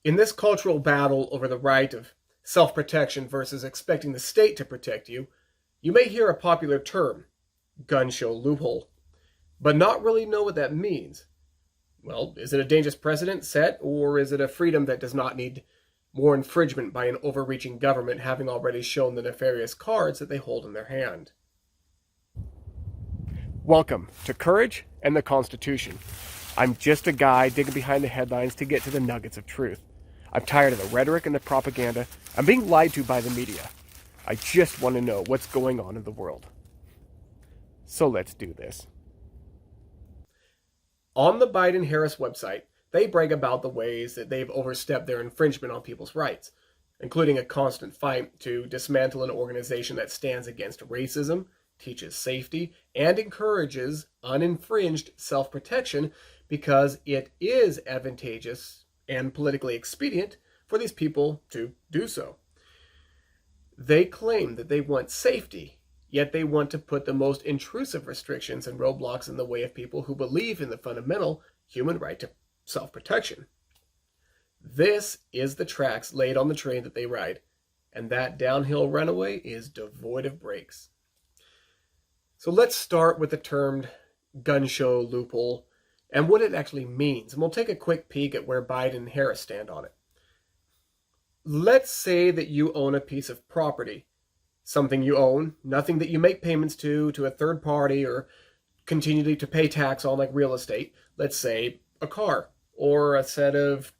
In this cultural battle over the right of self-protection versus expecting the state to protect you, you may hear a popular term, gun show loophole, but not really know what that means. Well, is it a dangerous precedent set, or is it a freedom that does not need more infringement by an overreaching government having already shown the nefarious cards that they hold in their hand? Welcome to Courage and the Constitution. I'm just a guy digging behind the headlines to get to the nuggets of truth. I'm tired of the rhetoric and the propaganda. I'm being lied to by the media. I just want to know what's going on in the world. So let's do this. On the Biden-Harris website, they brag about the ways that they've overstepped their infringement on people's rights, including a constant fight to dismantle an organization that stands against racism, teaches safety, and encourages uninfringed self-protection because it is advantageous and politically expedient for these people to do so. They claim that they want safety, yet they want to put the most intrusive restrictions and roadblocks in the way of people who believe in the fundamental human right to self-protection. This is the tracks laid on the train that they ride, and that downhill runaway is devoid of brakes. So let's start with the term gun show loophole and what it actually means, and we'll take a quick peek at where Biden and Harris stand on it. Let's say that you own a piece of property, something you own, nothing that you make payments to a third party or continually to pay tax on, like real estate. Let's say a car or a set of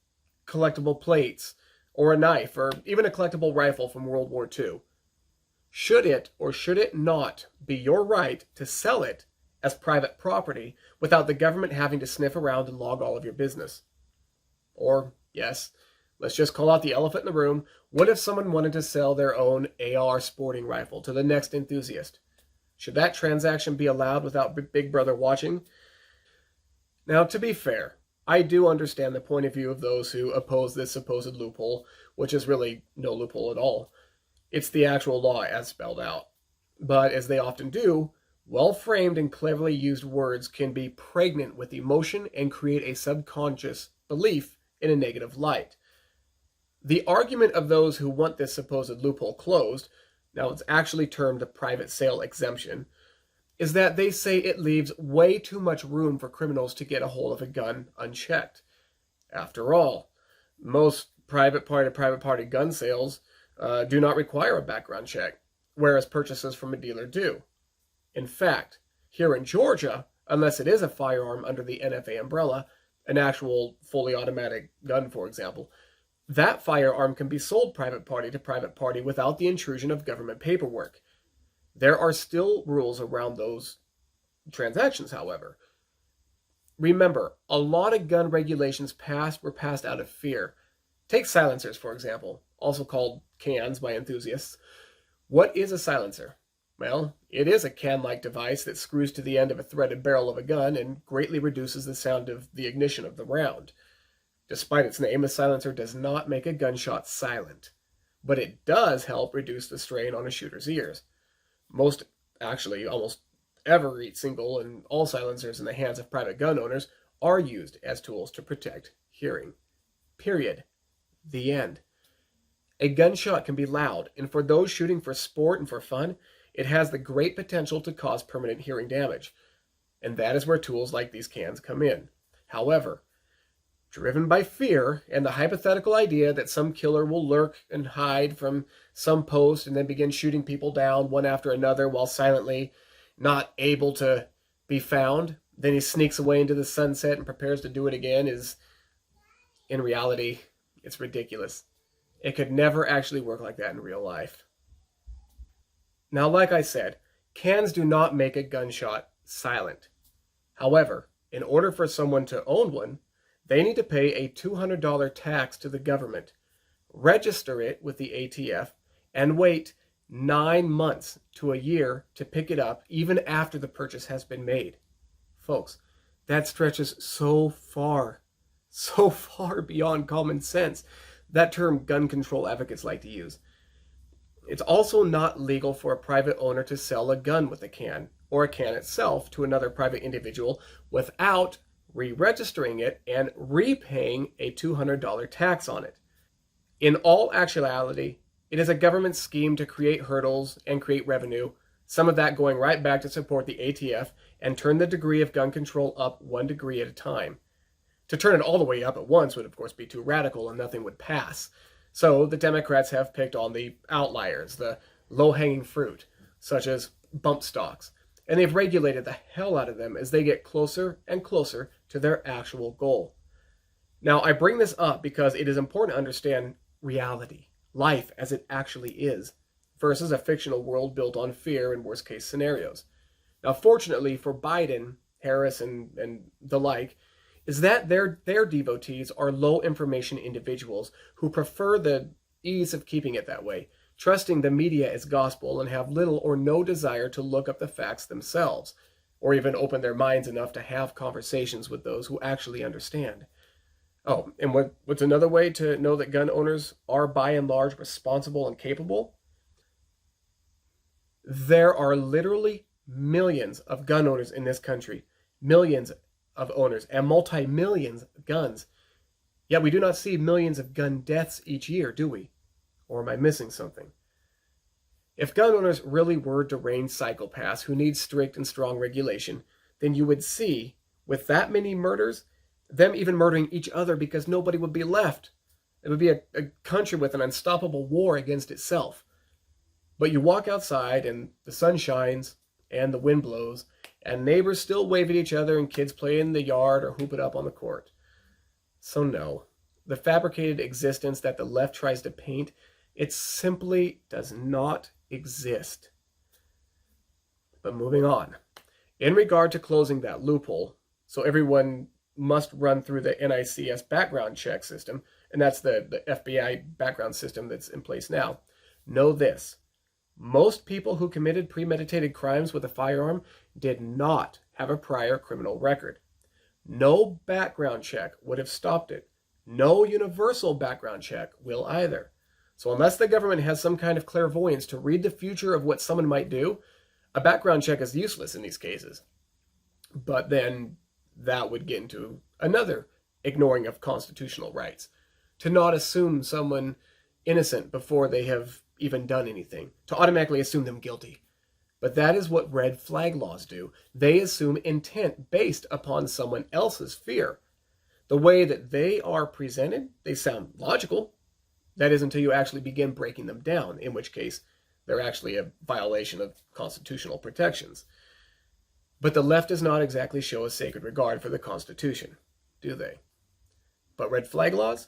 collectible plates or a knife or even a collectible rifle from World War II. Should it or should it not be your right to sell it as private property without the government having to sniff around and log all of your business? Or, yes, let's just call out the elephant in the room. What if someone wanted to sell their own AR sporting rifle to the next enthusiast? Should that transaction be allowed without Big Brother watching? Now, to be fair, I do understand the point of view of those who oppose this supposed loophole, which is really no loophole at all. It's the actual law as spelled out. But as they often do, well-framed and cleverly used words can be pregnant with emotion and create a subconscious belief in a negative light. The argument of those who want this supposed loophole closed, now it's actually termed a private sale exemption, is that they say it leaves way too much room for criminals to get a hold of a gun unchecked. After all, most private party gun sales do not require a background check, whereas purchases from a dealer do. In fact, here in Georgia, unless it is a firearm under the NFA umbrella, an actual fully automatic gun, for example, that firearm can be sold private party to private party without the intrusion of government paperwork. There are still rules around those transactions, however. Remember, a lot of gun regulations were passed out of fear. Take silencers, for example, also called cans by enthusiasts. What is a silencer? Well, it is a can-like device that screws to the end of a threaded barrel of a gun and greatly reduces the sound of the ignition of the round. Despite its name, a silencer does not make a gunshot silent, but it does help reduce the strain on a shooter's ears. Almost every single and all silencers in the hands of private gun owners are used as tools to protect hearing. Period. The end. A gunshot can be loud, and for those shooting for sport and for fun, it has the great potential to cause permanent hearing damage. And that is where tools like these cans come in. However, driven by fear and the hypothetical idea that some killer will lurk and hide from some post and then begin shooting people down one after another while silently not able to be found, then he sneaks away into the sunset and prepares to do it again, is, in reality, it's ridiculous. It could never actually work like that in real life. Now, like I said, cans do not make a gunshot silent. However, in order for someone to own one, they need to pay a $200 tax to the government, register it with the ATF, and wait 9 months to a year to pick it up even after the purchase has been made. Folks, that stretches so far beyond common sense. That term gun control advocates like to use. It's also not legal for a private owner to sell a gun with a can, or a can itself, to another private individual without re-registering it, and repaying a $200 tax on it. In all actuality, it is a government scheme to create hurdles and create revenue, some of that going right back to support the ATF and turn the degree of gun control up 1 degree at a time. To turn it all the way up at once would, of course, be too radical and nothing would pass. So the Democrats have picked on the outliers, the low-hanging fruit, such as bump stocks, and they've regulated the hell out of them as they get closer and closer to their actual goal. Now, I bring this up because it is important to understand reality, life as it actually is, versus a fictional world built on fear and worst-case scenarios. Now, fortunately for Biden, Harris, and the like, is that their devotees are low-information individuals who prefer the ease of keeping it that way, trusting the media as gospel and have little or no desire to look up the facts themselves, or even open their minds enough to have conversations with those who actually understand. Oh, and what's another way to know that gun owners are by and large responsible and capable? There are literally millions of gun owners in this country, millions of owners, and multi-millions of guns. Yet we do not see millions of gun deaths each year, do we? Or am I missing something? If gun owners really were deranged psychopaths who need strict and strong regulation, then you would see, with that many murders, them even murdering each other because nobody would be left. It would be a country with an unstoppable war against itself. But you walk outside and the sun shines and the wind blows and neighbors still wave at each other and kids play in the yard or hoop it up on the court. So no, the fabricated existence that the left tries to paint, it simply does not exist. But moving on. In regard to closing that loophole, so everyone must run through the NICS background check system, and that's the FBI background system that's in place now. Know this. Most people who committed premeditated crimes with a firearm did not have a prior criminal record. No background check would have stopped it. No universal background check will either. So unless the government has some kind of clairvoyance to read the future of what someone might do, a background check is useless in these cases. But then that would get into another ignoring of constitutional rights. To not assume someone innocent before they have even done anything, to automatically assume them guilty. But that is what red flag laws do. They assume intent based upon someone else's fear. The way that they are presented, they sound logical. That is until you actually begin breaking them down, in which case they're actually a violation of constitutional protections. But the left does not exactly show a sacred regard for the Constitution, do they? But red flag laws?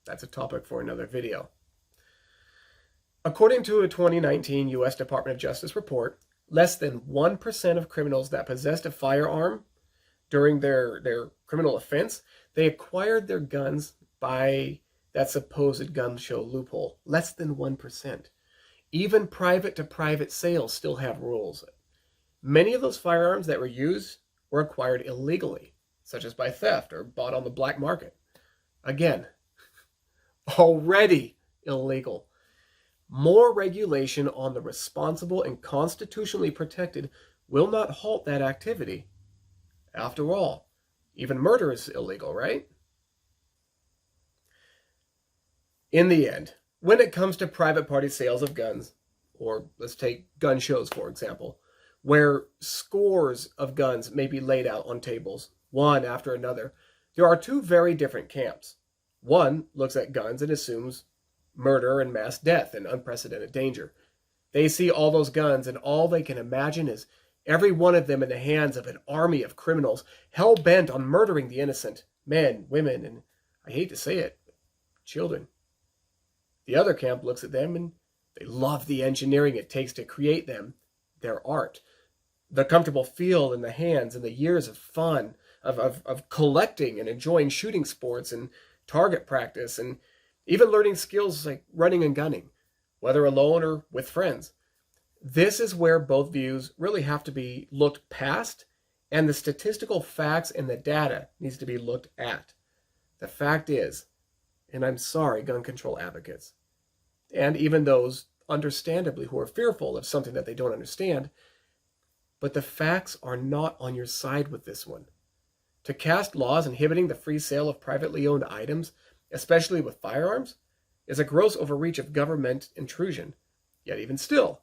That's a topic for another video. According to a 2019 U.S. Department of Justice report, less than 1% of criminals that possessed a firearm during their criminal offense, they acquired their guns by that supposed gun show loophole. Less than 1%. Even private-to-private sales still have rules. Many of those firearms that were used were acquired illegally, such as by theft or bought on the black market. Again, already illegal. More regulation on the responsible and constitutionally protected will not halt that activity. After all, even murder is illegal, right? In the end, when it comes to private party sales of guns, or let's take gun shows for example, where scores of guns may be laid out on tables, one after another, there are two very different camps. One looks at guns and assumes murder and mass death and unprecedented danger. They see all those guns and all they can imagine is every one of them in the hands of an army of criminals hell-bent on murdering the innocent, men, women, and I hate to say it, children. The other camp looks at them and they love the engineering it takes to create them, their art. The comfortable feel in the hands and the years of fun, of collecting and enjoying shooting sports and target practice and even learning skills like running and gunning, whether alone or with friends. This is where both views really have to be looked past, and the statistical facts and the data needs to be looked at. The fact is, and I'm sorry, gun control advocates, and even those, understandably, who are fearful of something that they don't understand, but the facts are not on your side with this one. To cast laws inhibiting the free sale of privately owned items, especially with firearms, is a gross overreach of government intrusion. Yet even still,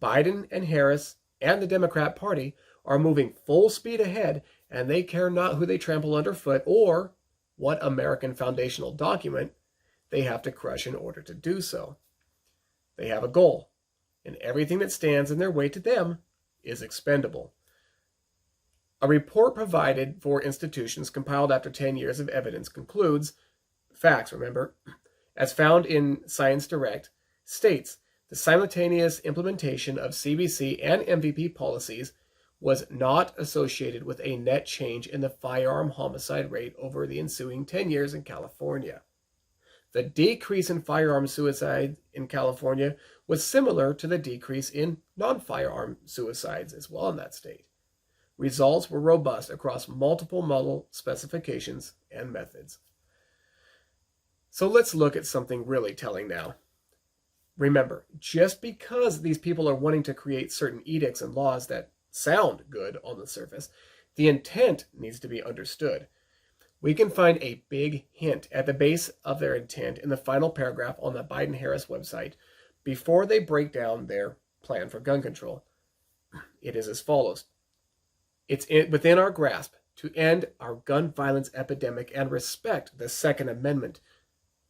Biden and Harris and the Democrat Party are moving full speed ahead, and they care not who they trample underfoot or what American foundational document they have to crush in order to do so. They have a goal, and everything that stands in their way to them is expendable. A report provided for institutions compiled after 10 years of evidence concludes, facts, remember, as found in Science Direct, states the simultaneous implementation of CBC and MVP policies was not associated with a net change in the firearm homicide rate over the ensuing 10 years in California. The decrease in firearm suicide in California was similar to the decrease in non-firearm suicides as well in that state. Results were robust across multiple model specifications and methods. So let's look at something really telling now. Remember, just because these people are wanting to create certain edicts and laws that sound good on the surface, the intent needs to be understood. We can find a big hint at the base of their intent in the final paragraph on the Biden-Harris website before they break down their plan for gun control. It is as follows. It's within our grasp to end our gun violence epidemic and respect the Second Amendment,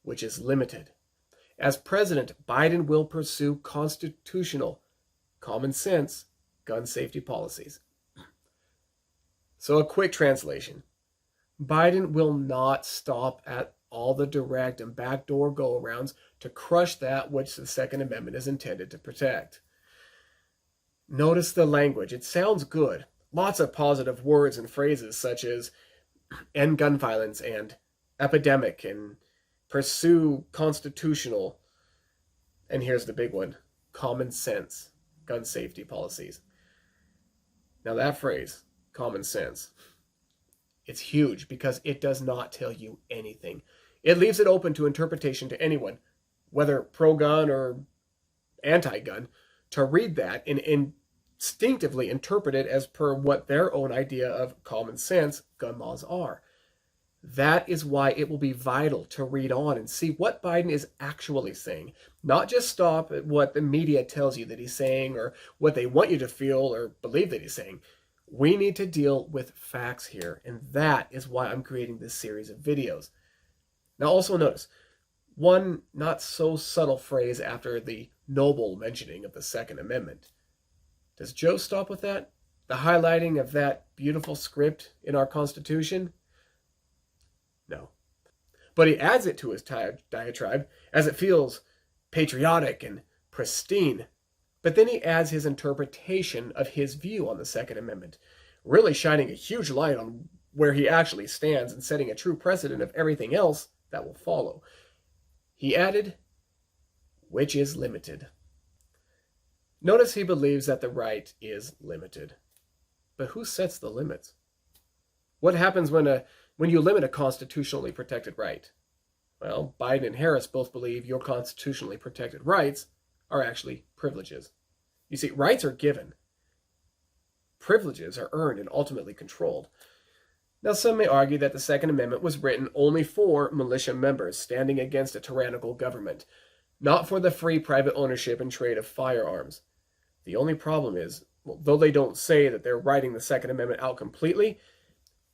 which is limited. As president, Biden will pursue constitutional, common sense gun safety policies. So a quick translation. Biden will not stop at all the direct and backdoor go-arounds to crush that which the Second Amendment is intended to protect. Notice the language. It sounds good. Lots of positive words and phrases such as end gun violence and epidemic and pursue constitutional, and here's the big one, common sense gun safety policies. Now that phrase, common sense, it's huge because it does not tell you anything. It leaves it open to interpretation to anyone, whether pro-gun or anti-gun, to read that and instinctively interpret it as per what their own idea of common sense gun laws are. That is why it will be vital to read on and see what Biden is actually saying, not just stop at what the media tells you that he's saying or what they want you to feel or believe that he's saying. We need to deal with facts here, and that is why I'm creating this series of videos. Now also notice, one not so subtle phrase after the noble mentioning of the Second Amendment. Does Joe stop with that? The highlighting of that beautiful script in our Constitution? No. But he adds it to his diatribe as it feels patriotic and pristine. But then he adds his interpretation of his view on the Second Amendment, really shining a huge light on where he actually stands and setting a true precedent of everything else that will follow. He added, which is limited. Notice he believes that the right is limited. But who sets the limits? What happens when you limit a constitutionally protected right? Well, Biden and Harris both believe your constitutionally protected rights are actually privileges. You see, rights are given. Privileges are earned and ultimately controlled. Now, some may argue that the Second Amendment was written only for militia members standing against a tyrannical government, not for the free private ownership and trade of firearms. The only problem is, well, though they don't say that they're writing the Second Amendment out completely,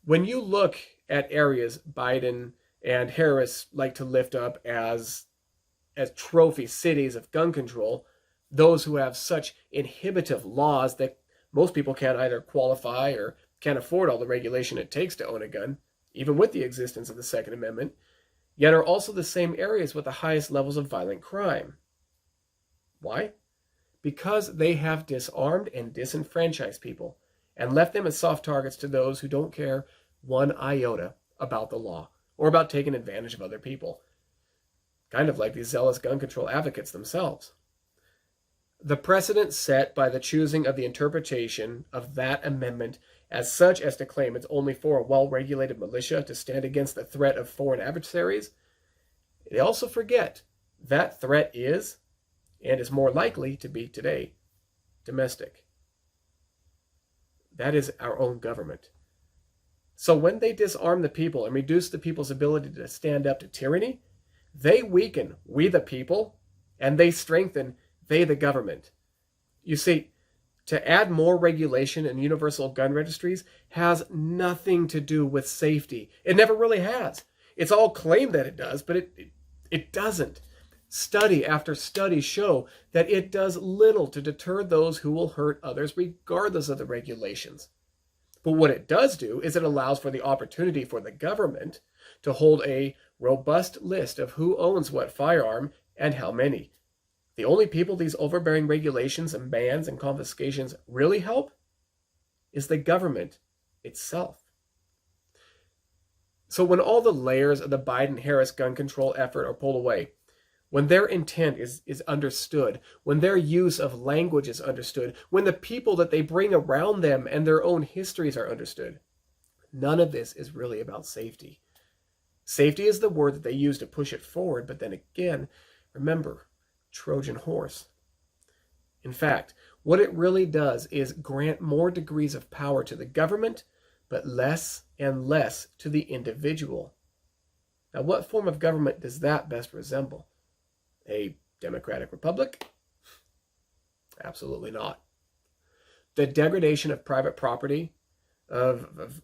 when you look at areas Biden and Harris like to lift up as trophy cities of gun control, those who have such inhibitive laws that most people can't either qualify or can't afford all the regulation it takes to own a gun, even with the existence of the Second Amendment, yet are also the same areas with the highest levels of violent crime. Why? Because they have disarmed and disenfranchised people and left them as soft targets to those who don't care one iota about the law or about taking advantage of other people. Kind of like these zealous gun control advocates themselves. The precedent set by the choosing of the interpretation of that amendment as such as to claim it's only for a well-regulated militia to stand against the threat of foreign adversaries, they also forget that threat is, and is more likely to be today, domestic. That is our own government. So when they disarm the people and reduce the people's ability to stand up to tyranny, they weaken we the people, and they strengthen they the government. You see, to add more regulation and universal gun registries has nothing to do with safety. It never really has. It's all claimed that it does, but it doesn't. Study after study show that it does little to deter those who will hurt others regardless of the regulations. But what it does do is it allows for the opportunity for the government to hold a robust list of who owns what firearm and how many. The only people these overbearing regulations and bans and confiscations really help is the government itself. So when all the layers of the Biden-Harris gun control effort are pulled away, when their intent is understood, when their use of language is understood, when the people that they bring around them and their own histories are understood, none of this is really about safety. Safety is the word that they use to push it forward, but then again, remember, Trojan horse. In fact, what it really does is grant more degrees of power to the government, but less and less to the individual. Now, what form of government does that best resemble? A democratic republic? Absolutely not. The degradation of private property, of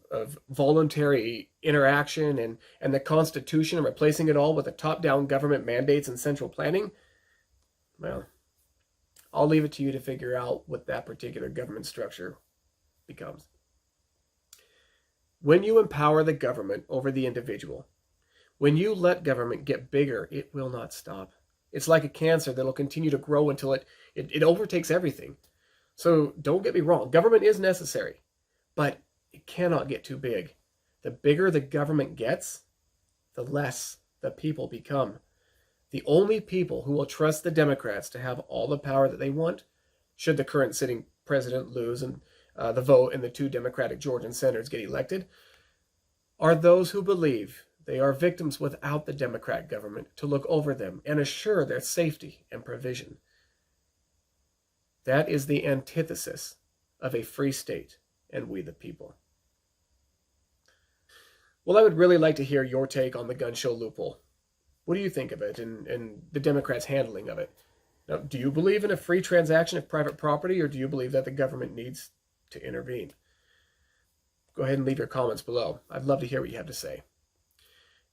voluntary interaction and the Constitution, and replacing it all with the top-down government mandates and central planning, well, I'll leave it to you to figure out what that particular government structure becomes. When you empower the government over the individual, when you let government get bigger, it will not stop. It's like a cancer that'll continue to grow until it overtakes everything. So don't get me wrong, government is necessary, but it cannot get too big. The bigger the government gets, the less the people become. The only people who will trust the Democrats to have all the power that they want, should the current sitting president lose and the vote and the two Democratic Georgian senators get elected, are those who believe they are victims without the Democrat government to look over them and assure their safety and provision. That is the antithesis of a free state and we the people. Well, I would really like to hear your take on the gun show loophole. What do you think of it and the Democrats' handling of it? Now, do you believe in a free transaction of private property, or do you believe that the government needs to intervene? Go ahead and leave your comments below. I'd love to hear what you have to say.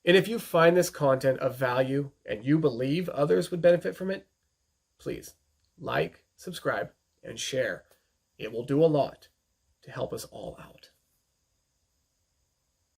And if you find this content of value and you believe others would benefit from it, please like, subscribe, and share. It will do a lot to help us all out.